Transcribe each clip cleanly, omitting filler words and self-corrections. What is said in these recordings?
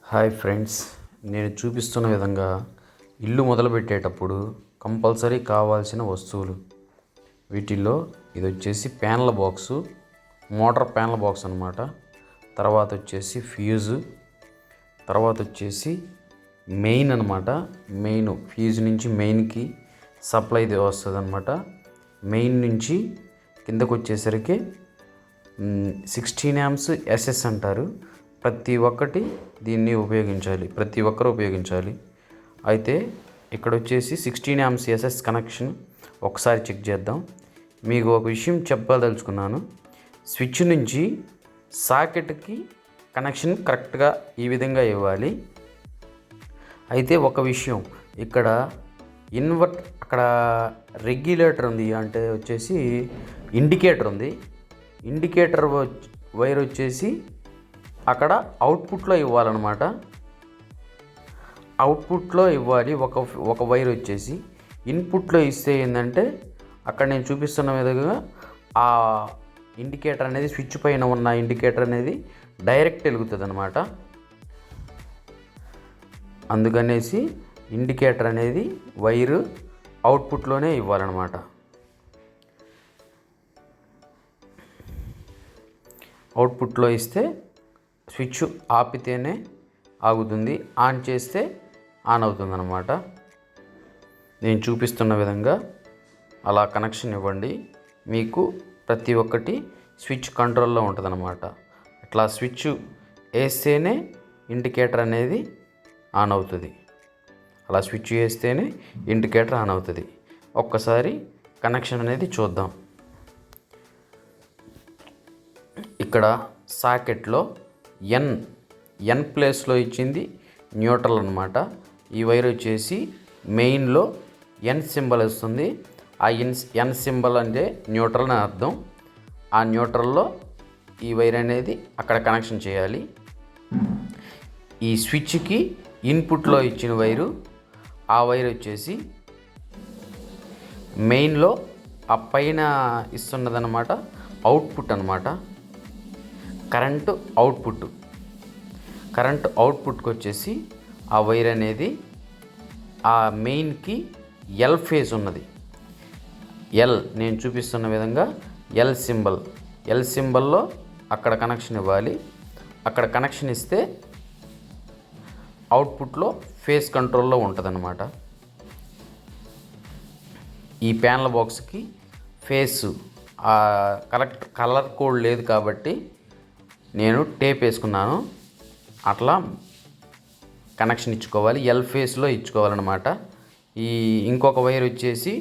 Hi friends, నేను చూపిస్తున్న విధంగా ఇల్లు మొదలుపెట్టేటప్పుడు కంపల్సరీ కావాల్సిన వస్తువులు. వీటిల్లో ఇది వచ్చేసి panel box, motor panel box అనమాట. తర్వాత వచ్చేసి ఫ్యూజు, తర్వాత వచ్చేసి మెయిన్ అనమాట. మెయిన్ ఫ్యూజ్ నుంచి మెయిన్కి సప్లై వస్తుంది అనమాట. మెయిన్ నుంచి కిందకు వచ్చేసరికి 16 amps ఎస్ఎస్ అంటారు. ప్రతి ఒక్కటి దీన్ని ఉపయోగించాలి, ప్రతి ఒక్కరు ఉపయోగించాలి. అయితే ఇక్కడ వచ్చేసి 16 amps ఎస్ఎస్ కనెక్షన్ ఒకసారి చెక్ చేద్దాం. మీకు ఒక విషయం చెప్పదలుచుకున్నాను. స్విచ్ నుంచి సాకెట్కి కనెక్షన్ కరెక్ట్గా ఈ విధంగా ఇవ్వాలి. అయితే ఒక విషయం, ఇక్కడ అక్కడ రెగ్యులేటర్ ఉంది, అంటే వచ్చేసి ఇండికేటర్ ఉంది. ఇండికేటర్ వైర్ వచ్చేసి అక్కడ అవుట్పుట్లో ఇవ్వాలన్నమాట. అవుట్పుట్లో ఇవ్వాలి ఒక వైర్ వచ్చేసి. ఇన్పుట్లో ఇస్తే ఏంటంటే అక్కడ నేను చూపిస్తున్న విధంగా ఆ ఇండికేటర్ అనేది, స్విచ్ పైన ఉన్న ఇండికేటర్ అనేది డైరెక్ట్ వెలుగుతుంది అనమాట. అందుకనేసి ఇండికేటర్ అనేది వైరు అవుట్పుట్లోనే ఇవ్వాలన్నమాట. అవుట్పుట్లో ఇస్తే స్విచ్ ఆపితేనే ఆగుతుంది, ఆన్ చేస్తే ఆన్ అవుతుంది అన్నమాట. నేను చూపిస్తున్న విధంగా అలా కనెక్షన్ ఇవ్వండి. మీకు ప్రతి ఒక్కటి స్విచ్ కంట్రోల్లో ఉంటుంది అన్నమాట. ఇట్లా స్విచ్ వేస్తేనే ఇండికేటర్ అనేది ఆన్ అవుతుంది. అలా స్విచ్ వేస్తేనే ఇండికేటర్ ఆన్ అవుతుంది. ఒక్కసారి కనెక్షన్ అనేది చూద్దాం. ఇక్కడ సాకెట్లో ఎన్ ప్లేస్లో ఇచ్చింది న్యూట్రల్ అనమాట. ఈ వైర్ వచ్చేసి మెయిన్లో ఎన్ సింబల్ వస్తుంది. ఆ ఎన్ సింబల్ అంటే న్యూట్రల్ అని అర్థం. ఆ న్యూట్రల్లో ఈ వైర్ అనేది అక్కడ కనెక్షన్ చేయాలి. ఈ స్విచ్కి ఇన్పుట్లో ఇచ్చిన వైరు, ఆ వైర్ వచ్చేసి మెయిన్లో ఆ పైన ఇస్తున్నదన్నమాట అవుట్పుట్ అనమాట. కరెంటు అవుట్పుట్కి వచ్చేసి ఆ వైర్ అనేది ఆ మెయిన్కి ఎల్ ఫేజ్ ఉన్నది. నేను చూపిస్తున్న విధంగా ఎల్ సింబల్లో అక్కడ కనెక్షన్ ఇవ్వాలి. అక్కడ కనెక్షన్ ఇస్తే అవుట్పుట్లో ఫేజ్ కంట్రోల్లో ఉంటుందన్నమాట. ఈ ప్యానల్ బాక్స్కి ఫేస్ కలర్ కోడ్ లేదు కాబట్టి నేను టేప్ వేసుకున్నాను. అట్లా కనెక్షన్ ఇచ్చుకోవాలి, ఎల్ ఫేస్లో ఇచ్చుకోవాలన్నమాట. ఈ ఇంకొక వైర్ వచ్చేసి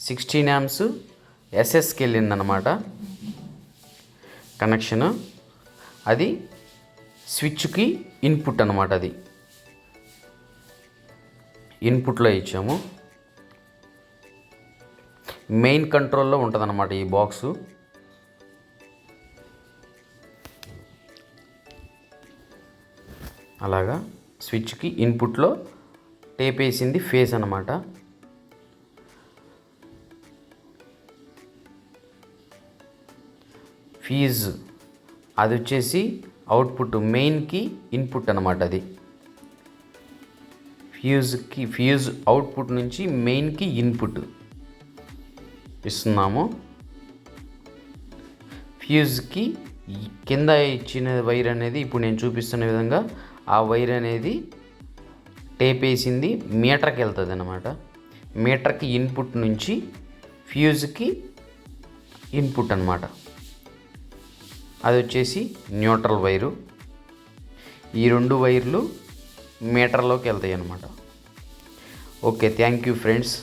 16 amps ఎస్ఎస్కి వెళ్ళిందనమాట కనెక్షను. అది స్విచ్కి ఇన్పుట్ అనమాట. అది ఇన్పుట్లో ఇచ్చాము. మెయిన్ కంట్రోల్లో ఉంటుందన్నమాట ఈ బాక్సు. అలాగా స్విచ్కి ఇన్పుట్లో టేప్ వేసింది ఫేస్ అన్నమాట. ఫీజ్ అది వచ్చేసి అవుట్పుట్, మెయిన్కి ఇన్పుట్ అన్నమాట. అది ఫ్యూజ్ అవుట్పుట్ నుంచి మెయిన్కి ఇన్పుట్ ఇస్తున్నాము. ఫ్యూజ్కి కింద ఇచ్చిన వైర్ అనేది ఇప్పుడు నేను చూపిస్తున్న విధంగా ఆ వైర్ అనేది టేప్ వేసింది మీటర్కి వెళ్తుంది అన్నమాట. మీటర్కి ఇన్పుట్ నుంచి ఫ్యూజ్కి ఇన్పుట్ అన్నమాట. అది వచ్చేసి న్యూట్రల్ వైరు. ఈ 2 వైర్లు మీటర్లోకి వెళ్తాయి అన్నమాట. Okay, thank you friends.